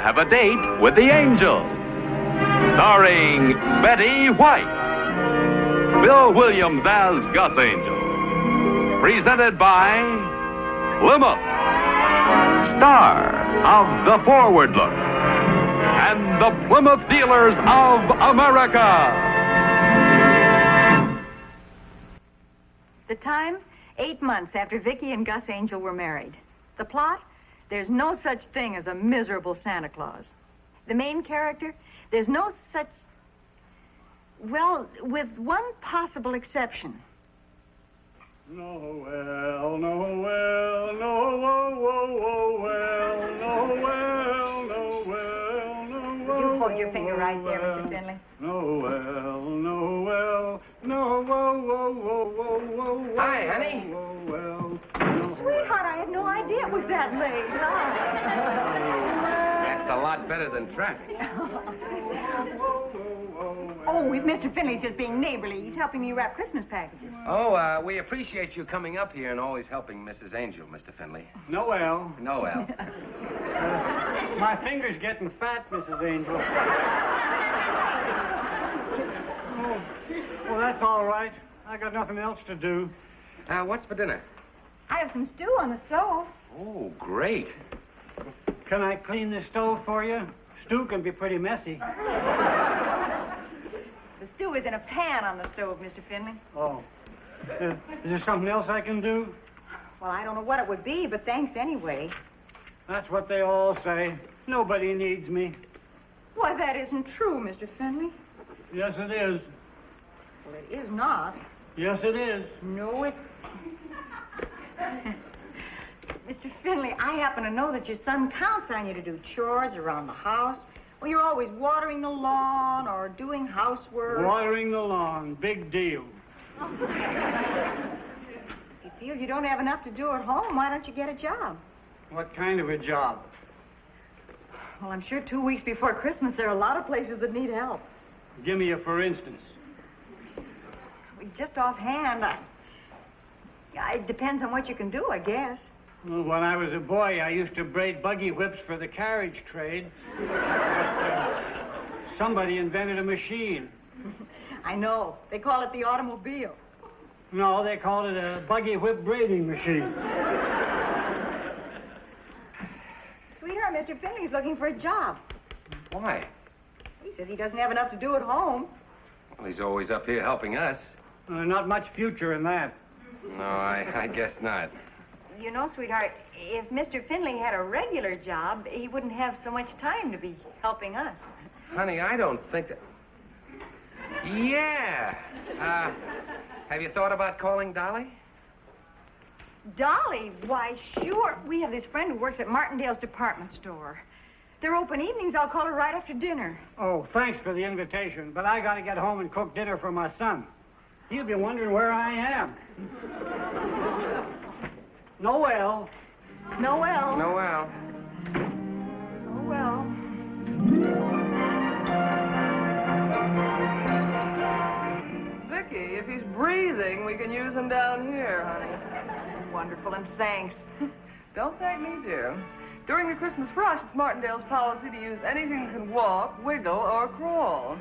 Have a Date with the Angel. Starring Betty White. Bill Williams as Gus Angel. Presented by Plymouth. Star of The Forward Look. And the Plymouth Dealers of America. The time, 8 months after Vicki and Gus Angel were married. The plot, there's no such thing as a miserable Santa Claus. The main character, there's no such... Well, with one possible exception. Noel, Noel, Noel, Noel, Noel, Noel. You hold your finger right there, Mr. Finley. Noel, Noel, Noel. Hi, honey. Noel. Sweetheart, I had no idea it was that late. That's a lot better than traffic. Oh, Mr. Finley's just being neighborly. He's helping me wrap Christmas packages. Oh, we appreciate you coming up here and always helping Mrs. Angel, Mr. Finley. Noel. Noel. My finger's getting fat, Mrs. Angel. Oh, well, that's all right. I got nothing else to do. What's for dinner? I have some stew on the stove. Oh, great. Can I clean the stove for you? Stew can be pretty messy. The stew is in a pan on the stove, Mr. Finley. Oh. Is there something else I can do? Well, I don't know what it would be, but thanks anyway. That's what they all say. Nobody needs me. Why, that isn't true, Mr. Finley. Yes, it is. Well, it is not. Yes, it is. No, it... Mr. Finley, I happen to know that your son counts on you to do chores around the house. Well, you're always watering the lawn or doing housework. Watering the lawn. Big deal. If you feel you don't have enough to do at home, why don't you get a job? What kind of a job? Well, I'm sure 2 weeks before Christmas, there are a lot of places that need help. Give me a for instance. Just offhand, it depends on what you can do, I guess. Well, when I was a boy, I used to braid buggy whips for the carriage trade. Somebody invented a machine. I know. They call it the automobile. No, they called it a buggy whip braiding machine. Sweetheart, Mr. Finley's looking for a job. Why? He says he doesn't have enough to do at home. Well, he's always up here helping us. Not much future in that. No, I guess not. You know, sweetheart, if Mr. Finley had a regular job, he wouldn't have so much time to be helping us. Honey, I don't think that... Yeah. Have you thought about calling Dolly? Dolly? Why, sure. We have this friend who works at Martindale's department store. They're open evenings. I'll call her right after dinner. Oh, thanks for the invitation, but I got to get home and cook dinner for my son. He'll be wondering where I am. Noel. Noel. Noel. Noel. Vicky, if he's breathing, we can use him down here, honey. Wonderful, and thanks. Don't thank me, dear. During the Christmas rush, it's Martindale's policy to use anything that can walk, wiggle, or crawl.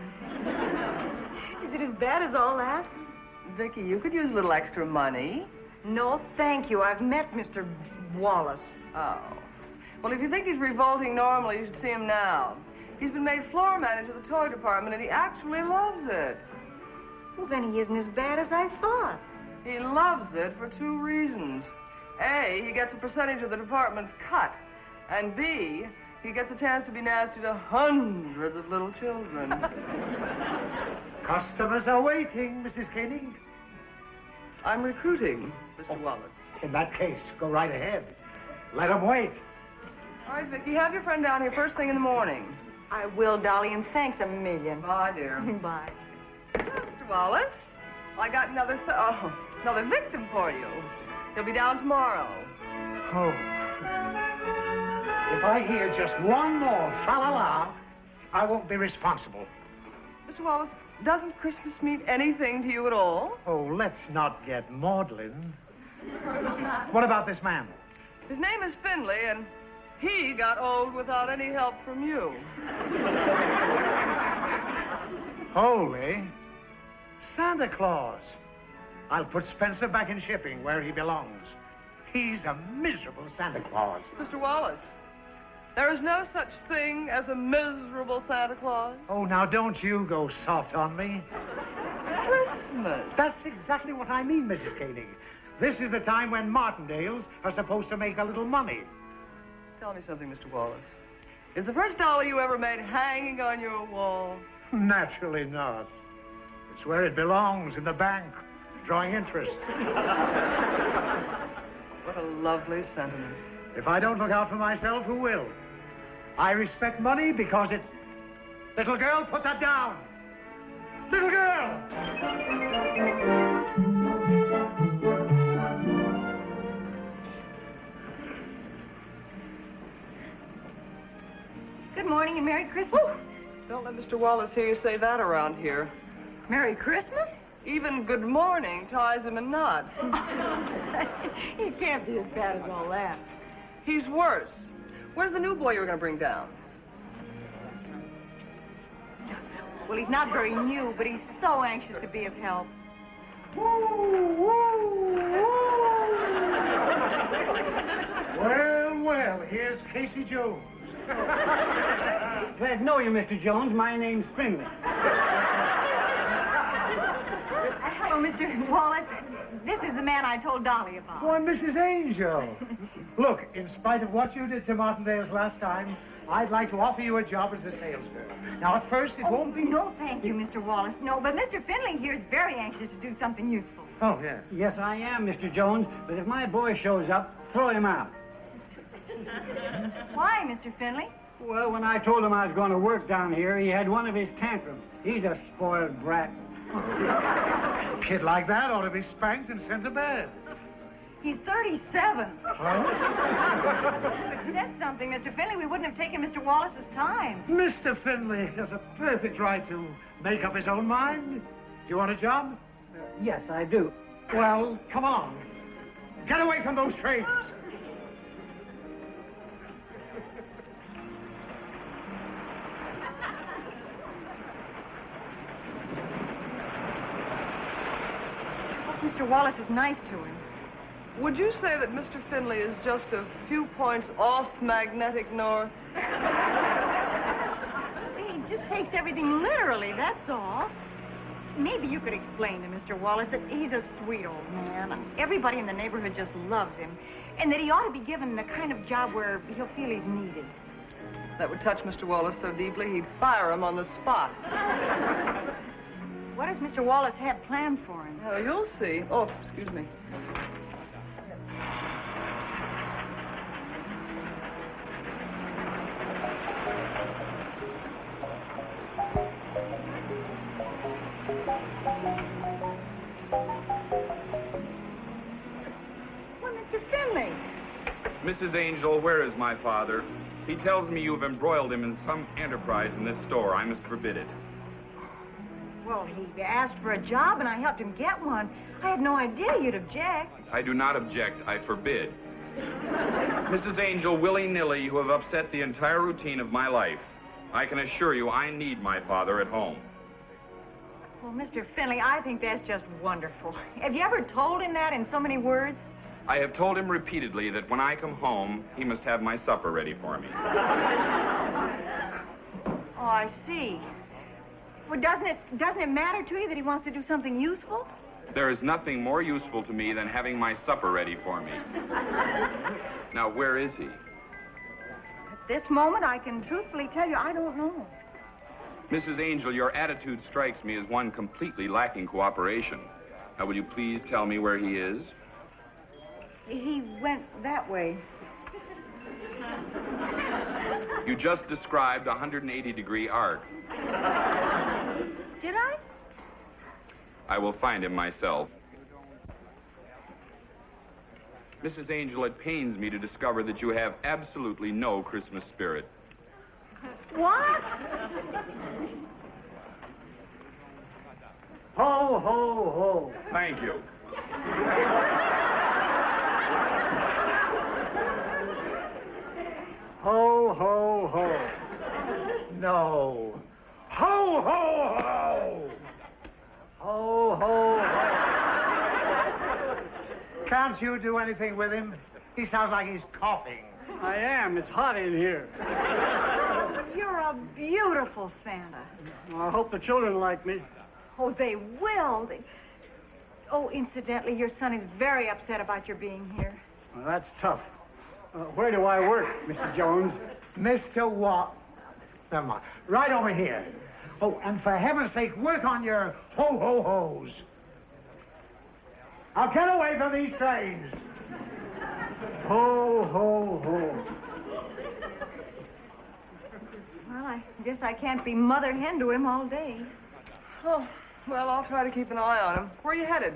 Is it as bad as all that? Vicky, you could use a little extra money. No, thank you. I've met Mr. Wallace. Oh. Well, if you think he's revolting normally, you should see him now. He's been made floor manager of the toy department, and he actually loves it. Well, then he isn't as bad as I thought. He loves it for 2 reasons. A, he gets a percentage of the department's cut. And B, he gets a chance to be nasty to hundreds of little children. Customers are waiting, Mrs. Koenig. I'm recruiting, Mr. Wallace. In that case, go right ahead. Let them wait. All right, Vicky, have your friend down here first thing in the morning. I will, Dolly, and thanks a million. Bye, dear. Bye. Mr. Wallace, I got another victim for you. He'll be down tomorrow. Oh. If I hear just one more fa-la-la, I won't be responsible. Mr. Wallace, doesn't Christmas mean anything to you at all? Oh, let's not get maudlin. What about this man? His name is Finley, and He got old without any help from you. Holy Santa Claus. I'll put Spencer back in shipping where he belongs. He's a miserable Santa Claus. Mr. Wallace, there is no such thing as a miserable Santa Claus. Oh, now don't you go soft on me. Christmas. That's exactly what I mean, Mrs. Koenig. This is the time when Martindales are supposed to make a little money. Tell me something, Mr. Wallace. Is the first dollar you ever made hanging on your wall? Naturally not. It's where it belongs, in the bank, drawing interest. What a lovely sentiment. If I don't look out for myself, who will? I respect money because it's... Little girl, put that down. Little girl! Good morning and Merry Christmas. Don't let Mr. Wallace hear you say that around here. Merry Christmas? Even good morning ties him in knots. He can't be as bad as all that. He's worse. Where's the new boy you were going to bring down? Well, he's not very new, but he's so anxious to be of help. Well, well, here's Casey Jones. Glad to know you, Mr. Jones. My name's Finley. Hello, Mr. Wallace. This is the man I told Dolly about. Why, Mrs. Angel. Look, in spite of what you did to Martindale's last time, I'd like to offer you a job as a salesman. Now, at first, it won't be... No, thank you, Mr. Wallace. No, but Mr. Finley here is very anxious to do something useful. Oh, yeah. Yes, I am, Mr. Jones, but if my boy shows up, throw him out. Why, Mr. Finley? Well, when I told him I was going to work down here, he had one of his tantrums. He's a spoiled brat. A kid like that ought to be spanked and sent to bed. He's 37. Huh? If that's something, Mr. Finley, we wouldn't have taken Mr. Wallace's time. Mr. Finley has a perfect right to make up his own mind. Do you want a job? Yes, I do. Well, come on. Get away from those trains. Mr. Wallace is nice to him. Would you say that Mr. Finley is just a few points off magnetic north? He just takes everything literally, that's all. Maybe you could explain to Mr. Wallace that he's a sweet old man. Everybody in the neighborhood just loves him. And that he ought to be given the kind of job where he'll feel he's needed. That would touch Mr. Wallace so deeply, he'd fire him on the spot. What does Mr. Wallace have planned for him? Oh, you'll see. Oh, excuse me. Well, Mr. Finley. Mrs. Angel, where is my father? He tells me you've embroiled him in some enterprise in this store. I must forbid it. Well, he asked for a job, and I helped him get one. I had no idea you'd object. I do not object. I forbid. Mrs. Angel, willy-nilly, you have upset the entire routine of my life. I can assure you I need my father at home. Well, Mr. Finley, I think that's just wonderful. Have you ever told him that in so many words? I have told him repeatedly that when I come home, he must have my supper ready for me. Oh, I see. Well, doesn't it matter to you that he wants to do something useful? There is nothing more useful to me than having my supper ready for me. Now, where is he? At this moment, I can truthfully tell you I don't know. Mrs. Angel, your attitude strikes me as one completely lacking cooperation. Now, will you please tell me where he is? He went that way. You just described a 180-degree arc. Did I? I will find him myself. Mrs. Angel, it pains me to discover that you have absolutely no Christmas spirit. What? Ho, ho, ho. Thank you. Ho, ho, ho. No. Ho, ho, ho! Ho, ho, ho. Can't you do anything with him? He sounds like he's coughing. I am. It's hot in here. You're a beautiful Santa. I hope the children like me. Oh, they will. Oh, incidentally, your son is very upset about your being here. Well, that's tough. Where do I work, Mr. Jones? Mr. What? Never mind. Right over here. Oh, and for heaven's sake, work on your ho-ho-hos. Now get away from these trains. Ho, ho, ho. Well, I guess I can't be mother hen to him all day. Oh, well, I'll try to keep an eye on him. Where are you headed?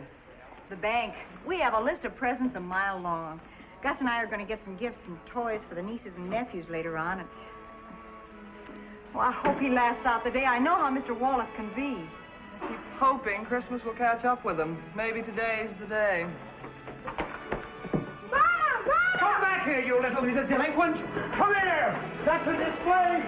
The bank. We have a list of presents a mile long. Gus and I are going to get some gifts and toys for the nieces and nephews later on. And well, I hope he lasts out the day. I know how Mr. Wallace can be. Keep hoping Christmas will catch up with him. Maybe today's the day. Come back here, you little delinquent. Come here. That's a display.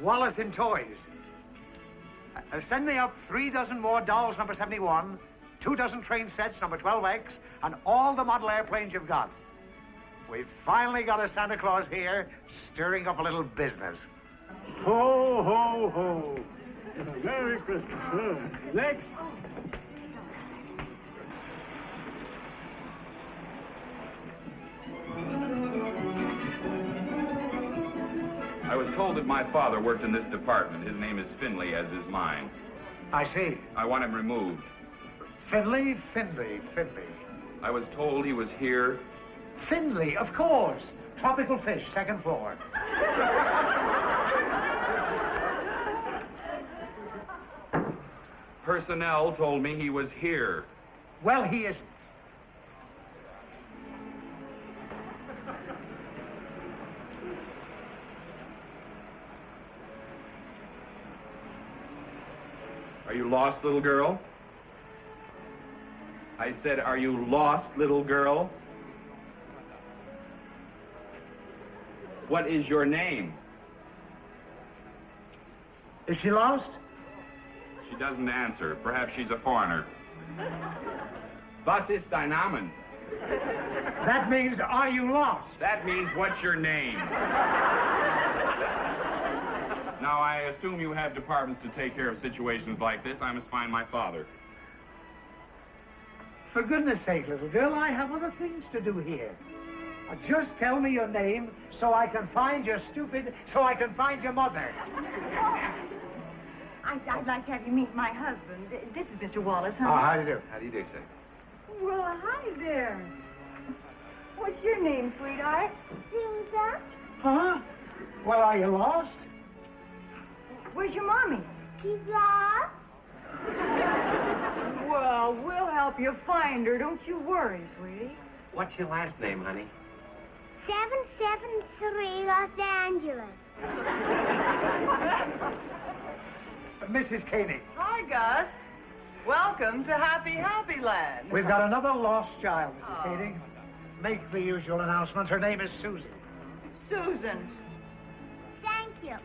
Wallace in Toys. Send me up 3 dozen more dolls, number 71, 2 dozen train sets, number 12X, and all the model airplanes you've got. We've finally got a Santa Claus here, stirring up a little business. Ho, ho, ho. Merry Christmas. Next. I was told that my father worked in this department. His name is Finley, as is mine. I see. I want him removed. Finley. I was told he was here. Finley, of course. Tropical fish, second floor. Personnel told me he was here. Well, he isn't. Are you lost, little girl? I said, are you lost, little girl? What is your name? Is she lost? She doesn't answer. Perhaps she's a foreigner. Was ist dein Name? That means, are you lost? That means, what's your name? Now, I assume you have departments to take care of situations like this. I must find my father. For goodness sake, little girl, I have other things to do here. Just tell me your name so I can find your mother. I'd like to have you meet my husband. This is Mr. Wallace, huh? How do you do? How do you do, sir? Well, hi there. What's your name, sweetheart? Susan? Huh? Well, are you lost? Where's your mommy? She's lost? Well, we'll help you find her. Don't you worry, sweetie. What's your last name, honey? 773 Los Angeles. Mrs. Koenig, Hi, Gus. Welcome to Happy Happy Land. we've got another lost child, Mrs. Oh. Koenig. Make the usual announcement. Her name is Susan. Susan. Thank you.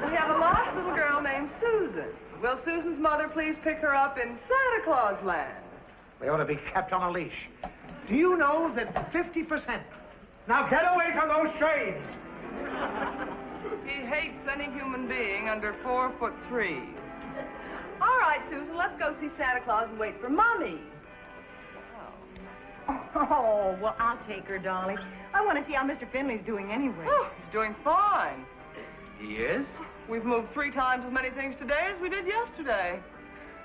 We have a lost little girl named Susan. Will Susan's mother please pick her up in Santa Claus Land? They ought to be kept on a leash. Do you know that 50%... Now get away from those trains! He hates any human being under 4'3". All right, Susan, let's go see Santa Claus and wait for Mommy. Oh, well, I'll take her, darling. I want to see how Mr. Finley's doing anyway. Oh, he's doing fine. He is? We've moved 3 times as many things today as we did yesterday.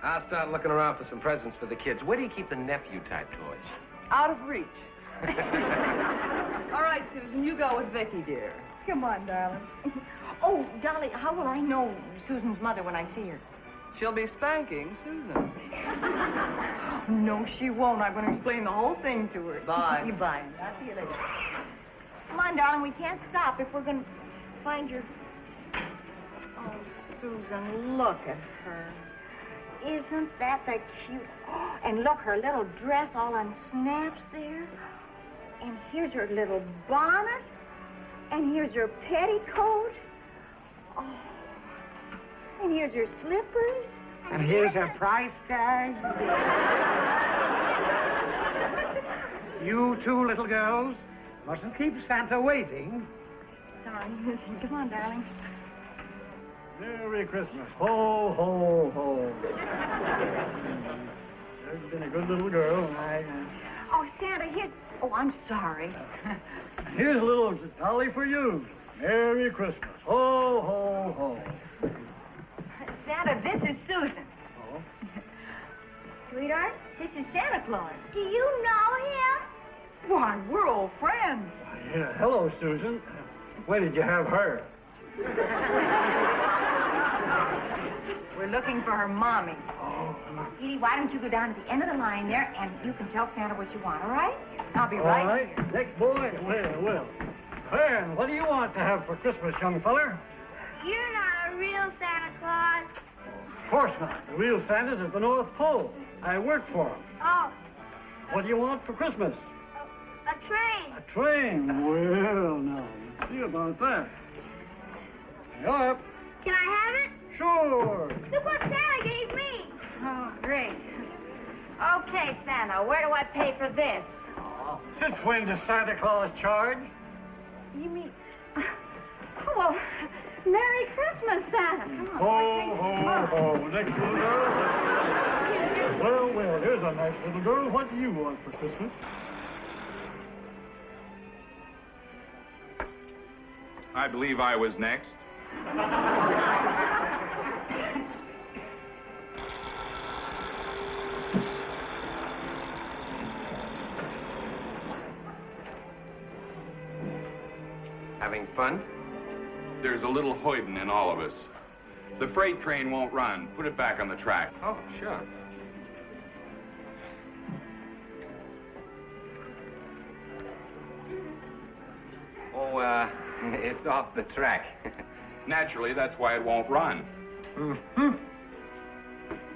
I'll start looking around for some presents for the kids. Where do you keep the nephew-type toys? Out of reach. All right, Susan, you go with Vicky, dear. Come on, darling. Oh, darling, how will I know Susan's mother when I see her? She'll be spanking Susan. No, she won't. I'm going to explain the whole thing to her. Bye. Bye. I'll see you later. Come on, darling. We can't stop if we're going to find your... Oh, Susan, look at her. Isn't that the cute... Oh, and look, her little dress all on snaps there. And here's her little bonnet. And here's her petticoat. Oh. And here's her slippers. And here's a price tag. You two little girls mustn't keep Santa waiting. Sorry. Come on, darling. Merry Christmas. Ho, ho, ho. There's been a good little girl. Oh, Santa, here... Oh, I'm sorry. Here's a little dolly for you. Merry Christmas. Ho, ho, ho. Santa, this is Susan. Oh. Sweetheart, this is Santa Claus. Do you know him? Why, we're old friends. Yeah, hello, Susan. Where did you have her? We're looking for her mommy. Oh. Edie, why don't you go down to the end of the line there, and you can tell Santa what you want, all right? I'll be All right right. here. Next boy. Well. Fern, what do you want to have for Christmas, young feller? You're not a real Santa Claus. Of course not. The real Santa's at the North Pole. I work for him. Oh, What do you want for Christmas? a train. A train. Well, now, see about that. Yup. Can I have it? Sure. Look what Santa gave me. Oh, great. Okay, Santa, where do I pay for this? Since when does Santa Claus charge? You mean... Oh, well, Merry Christmas, Santa. Come on. Ho, ho, ho. Next little girl. Well, here's a nice little girl. What do you want for Christmas? I believe I was next. Having fun? There's a little hoidin in all of us. The freight train won't run. Put it back on the track. Oh, sure. Oh, it's off the track. Naturally, that's why it won't run. Mm-hmm.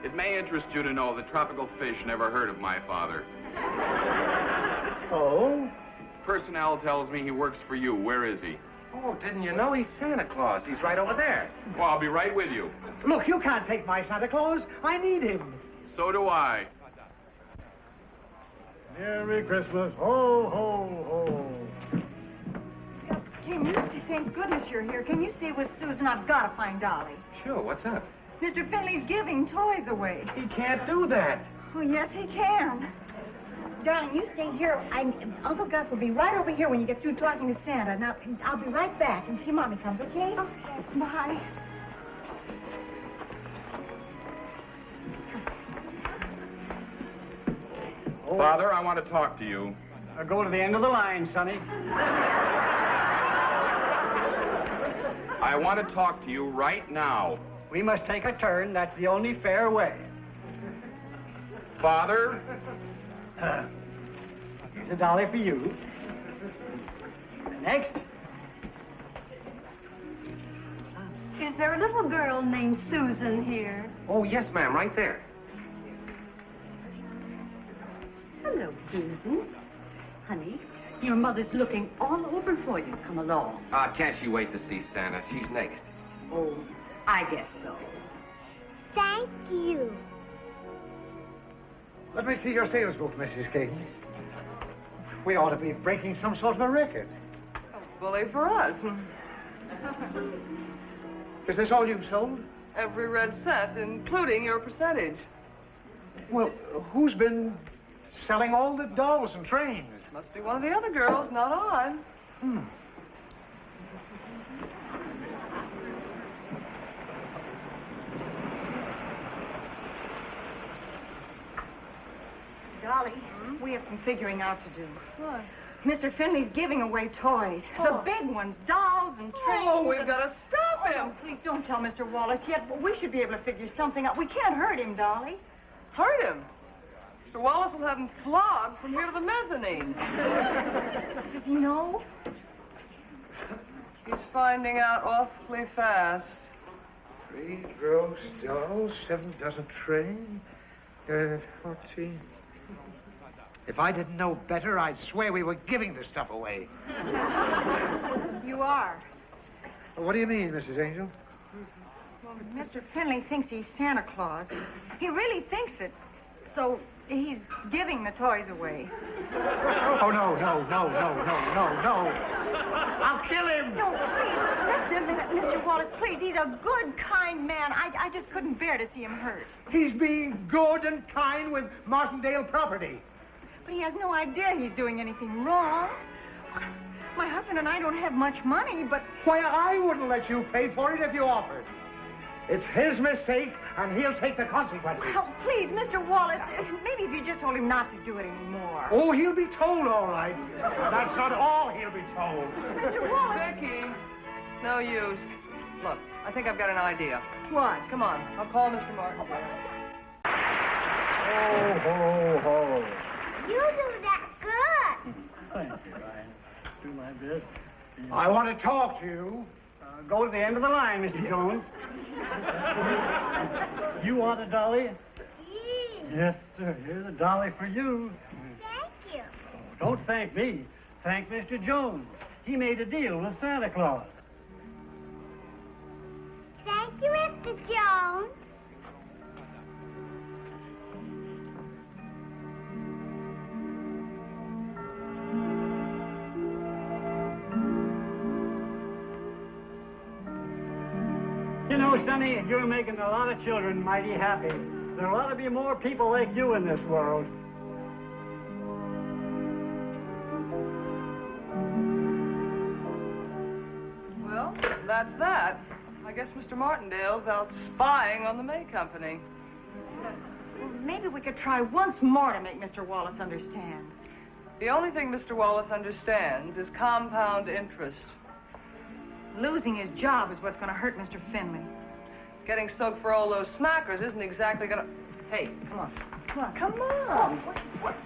It may interest you to know the tropical fish never heard of my father. Oh? Personnel tells me he works for you. Where is he? Oh, didn't you know he's Santa Claus? He's right over there. Well, I'll be right with you. Look, you can't take my Santa Claus. I need him. So do I. Merry Christmas. Ho, ho, ho. Can you... Thank goodness you're here. Can you stay with Susan? I've got to find Dolly. Sure, what's up? Mr. Finley's giving toys away. He can't do that. Oh, yes, he can. Darling, you stay here. Uncle Gus will be right over here when you get through talking to Santa. Now, I'll be right back and see Mommy comes, okay? Okay. Bye. Father, I want to talk to you. Go to the end of the line, Sonny. I want to talk to you right now. We must take a turn. That's the only fair way. Father? Here's a dolly for you. Next. Is there a little girl named Susan here? Oh, yes, ma'am, right there. Hello, Susan. Honey, your mother's looking all over for you. Come along. Can't she wait to see Santa? She's next. Oh, I guess so. Thank you. Let me see your sales book, Mrs. King. We ought to be breaking some sort of a record. Bully for us. Is this all you've sold? Every red cent, including your percentage. Well, who's been selling all the dolls and trains? Must be one of the other girls, not I. Dolly, we have some figuring out to do. What? Mr. Finley's giving away toys. The big ones, dolls and trains. Oh, we've got to stop Oh, him. please don't tell Mr. Wallace yet. We should be able to figure something out. We can't hurt him, Dolly. Hurt him. Mr. Wallace will have him flogged from here to the mezzanine. Does he know? He's finding out awfully fast. 3 gross dolls, 7 dozen train, 14. If I didn't know better, I'd swear we were giving this stuff away. You are. What do you mean, Mrs. Angel? Well, Mr. Finley thinks he's Santa Claus. He really thinks it. So he's giving the toys away. Oh, no. I'll kill him. No, please, listen, Mr. Wallace, please. He's a good, kind man. I just couldn't bear to see him hurt. He's being good and kind with Martindale property. But he has no idea he's doing anything wrong. My husband and I don't have much money, but... Why, I wouldn't let you pay for it if you offered. It's his mistake, and he'll take the consequences. Well, please, Mr. Wallace, maybe if you just told him not to do it anymore. Oh, he'll be told, all right. That's not all he'll be told. Mr. Wallace! Vicky, no use. Look, I think I've got an idea. What? Come on, I'll call Mr. Martin. Ho, ho, ho. You do that good. Thank you. I do my best. I want to talk to you. Go to the end of the line, Mr. Jones. You want a dolly? Yes, sir. Here's a dolly for you. Thank you. Don't thank me. Thank Mr. Jones. He made a deal with Santa Claus. Thank you, Mr. Jones. You know, Sonny, you're making a lot of children mighty happy. There ought to be more people like you in this world. Well, that's that. I guess Mr. Martindale's out spying on the May Company. Well, maybe we could try once more to make Mr. Wallace understand. The only thing Mr. Wallace understands is compound interest. Losing his job is what's going to hurt Mr. Finley. Getting soaked for all those smackers isn't exactly gonna... Hey, come on. Come on. Come on. What?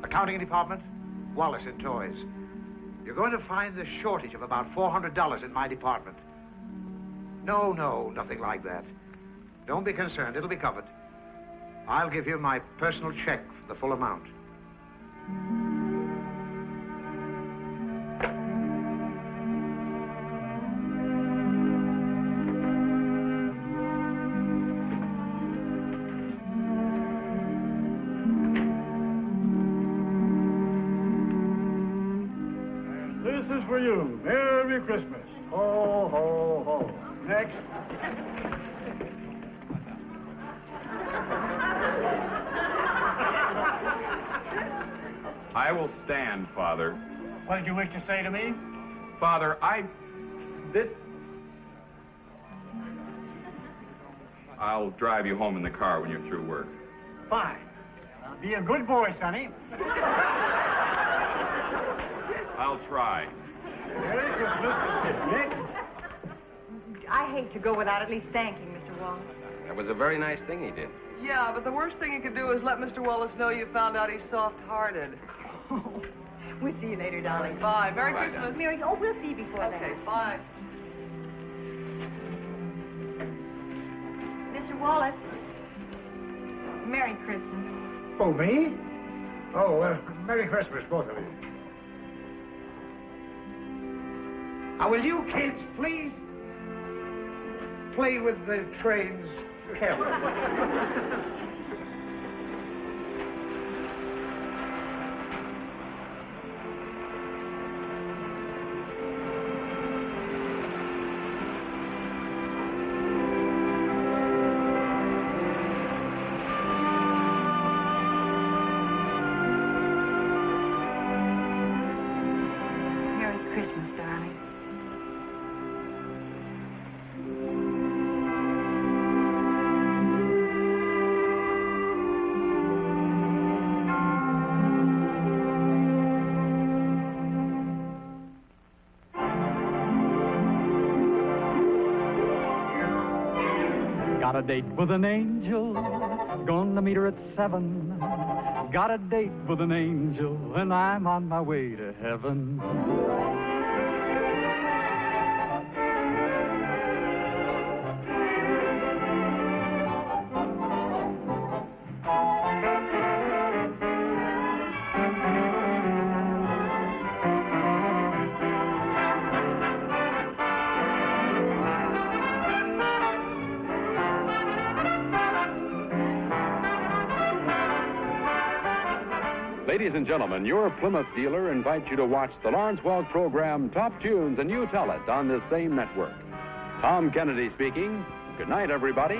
Accounting department, Wallace and Toys. You're going to find the shortage of about $400 in my department. No, nothing like that. Don't be concerned, it'll be covered. I'll give you my personal check for the full amount. This is for you. Merry Christmas. Ho, ho, ho. Next. I will stand, Father. What did you wish to say to me? Father, I'll drive you home in the car when you're through work. Fine. Now, be a good boy, Sonny. I'll try. Merry Christmas. Nick. I hate to go without at least thanking Mr. Wallace. That was a very nice thing he did. Yeah, but the worst thing you could do is let Mr. Wallace know you found out he's soft-hearted. We'll see you later, Dolly. Bye. Merry Bye, Christmas. Mary, we'll see you before Okay, that. bye. Mr. Wallace, Merry Christmas. Oh, me? Oh, Merry Christmas, both of you. Now, will you kids please play with the trains carefully? Got a date with an angel, gonna meet her at 7. Got a date with an angel, and I'm on my way to heaven. Ladies and gentlemen, your Plymouth dealer invites you to watch the Lawrence Welk program Top Tunes, and you tell it on this same network. Tom Kennedy speaking. Good night, everybody.